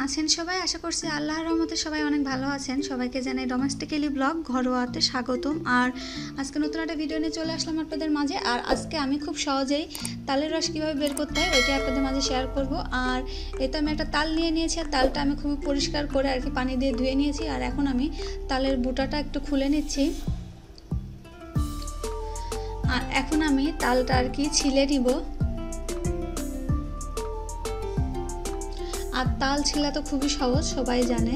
আছেন সবাই? আশা করছি আল্লাহর রহমতে সবাই অনেক ভালো আছেন। সবাইকে জানাই ডোমেস্টিক্যালি ব্লগ ঘরোয়াতে স্বাগতম। আর আজকে নতুন একটা ভিডিও নিয়ে চলে আসলাম আপনাদের মাঝে। আর আজকে আমি খুব সহজেই তালের রস কীভাবে বের করতে হয় ওইটা আপনাদের মাঝে শেয়ার করব। আর এতে আমি একটা তাল নিয়ে নিয়েছি, আর তালটা আমি খুবই পরিষ্কার করে আর কি পানি দিয়ে ধুয়ে নিয়েছি। আর এখন আমি তালের বুটাটা একটু খুলে নিচ্ছি। আর এখন আমি তালটা আর কি ছিলে নিব। আর তাল ছিলা তো খুবই সহজ, সবাই জানে।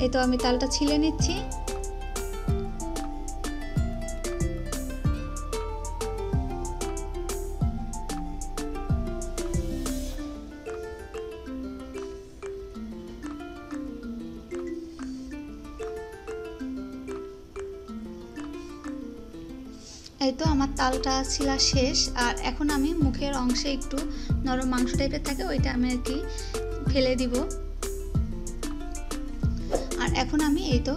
এই তো আমি তালটা ছিলে নিচ্ছি। এই তো আমার তালটা ছিলা শেষ। আর এখন আমি মুখের অংশে একটু নরম মাংস টাইপের থাকে ওইটা আমি আর কি ফেলে দিব। আর এখন আমি এই তো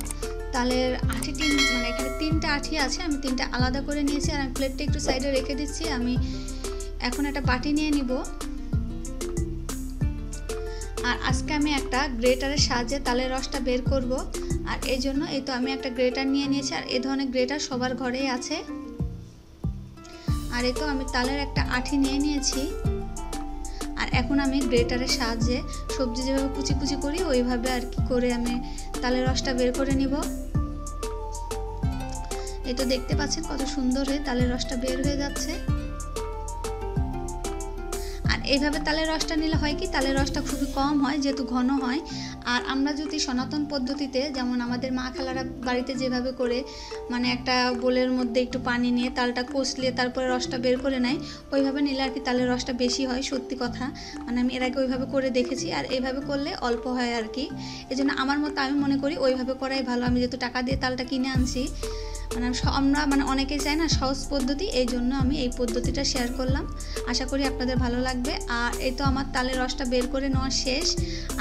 তালের আঠিটি মানে এখানে 3টা আঠি আছে, আমি 3টা আলাদা করে নিয়েছি। আর আমি প্লেটটা একটু সাইডে রেখে দিচ্ছি। আমি এখন একটা বাটি নিয়ে নিব। আর আজকে আমি একটা গ্রেটারের সাহায্যে তালের রসটা বের করব। আর এই জন্য এই তো আমি একটা গ্রেটার নিয়ে নিয়েছি। আর এই ধরনের গ্রেটার সবার ঘরেই আছে। আর এই তো আমি তালের একটা আঠি নিয়ে নিয়েছি। আর এখন আমি গ্রেটারের সাহায্যে সবজি যেভাবে কুচি কুচি করি ওইভাবে আর কি করে আমি তালের রসটা বের করে নিব। এই তো দেখতে পাচ্ছেন কত সুন্দর হয়ে তালের রসটা বের হয়ে যাচ্ছে। আর এইভাবে তালের রসটা নিলে হয় কি, তালের রসটা খুবই কম হয় যেহেতু ঘন হয়। আর আমরা যদি সনাতন পদ্ধতিতে, যেমন আমাদের মা খালারা বাড়িতে যেভাবে করে মানে একটা বোলের মধ্যে একটু পানি নিয়ে তালটা কষলে তারপরে রসটা বের করে নেয়, ওইভাবে নিলে আর কি তালের রসটা বেশি হয়। সত্যি কথা, মানে আমি এর আগে ওইভাবে করে দেখেছি। আর এইভাবে করলে অল্প হয় আর কি। এই জন্য আমার মতো আমি মনে করি ওইভাবে করাই ভালো। আমি যেহেতু টাকা দিয়ে তালটা কিনে আনছি, আমরা অনেকেই চাই না সহজ পদ্ধতি, এই জন্য আমি এই পদ্ধতিটা শেয়ার করলাম। আশা করি আপনাদের ভালো লাগবে। আর এই তো আমার তালের রসটা বের করে নেওয়া শেষ।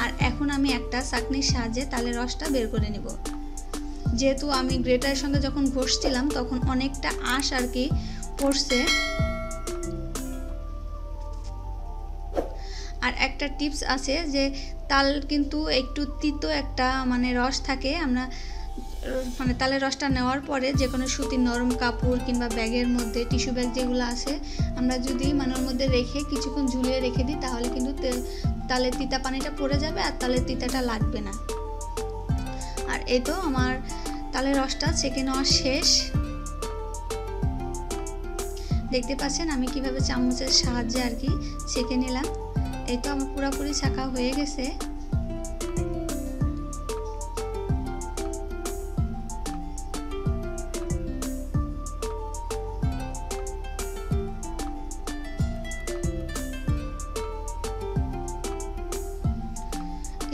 আর এখন আমি একটা চাকনির সাহায্যে তালের রসটা বের করে নিব। যেহেতু আমি গ্রেটারের সঙ্গে যখন ঘষছিলাম তখন অনেকটা আঁশ আর কি পড়ছে। আর একটা টিপস আছে যে তাল কিন্তু একটু তিতো একটা মানে রস থাকে। আমরা মানে তালের রসটা নেওয়ার পরে যে কোনো সুতির নরম কাপড় কিংবা ব্যাগের মধ্যে, টিস্যু ব্যাগ যেগুলো আছে, আমরা যদি মানে ওর মধ্যে রেখে কিছুক্ষণ ঝুলিয়ে রেখে দিই তাহলে কিন্তু তালের তিতা পানিটা পড়ে যাবে আর তালের তিতাটা লাগবে না। আর এই তো আমার তালের রসটা ছেঁকে নেওয়া শেষ। দেখতে পাচ্ছেন আমি কিভাবে চামচের সাহায্যে আর কি ছেঁকে নিলাম। এই তো আমার পুরোপুরি ছাঁকা হয়ে গেছে।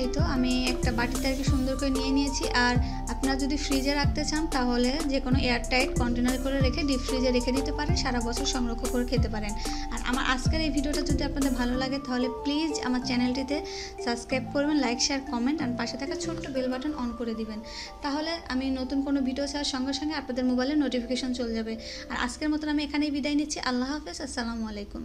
এই তো আমি একটা বাটিতে আর কি সুন্দর করে নিয়ে নিয়েছি। আর আপনারা যদি ফ্রিজে রাখতে চান তাহলে যে কোনো এয়ারটাইট কন্টেনার করে রেখে ডিপ ফ্রিজে রেখে দিতে পারেন, সারা বছর সংরক্ষণ করে খেতে পারেন। আর আমার আজকের এই ভিডিওটা যদি আপনাদের ভালো লাগে তাহলে প্লিজ আমার চ্যানেলটিতে সাবস্ক্রাইব করবেন, লাইক শেয়ার কমেন্ট আর পাশে থাকা ছোট্ট বেল বাটন অন করে দিবেন। তাহলে আমি নতুন কোনো ভিডিও ছাড়ার সঙ্গে সঙ্গে আপনাদের মোবাইলে নোটিফিকেশন চলে যাবে। আর আজকের মতন আমি এখানেই বিদায় নিচ্ছি। আল্লাহ হাফেজ, আসসালামু আলাইকুম।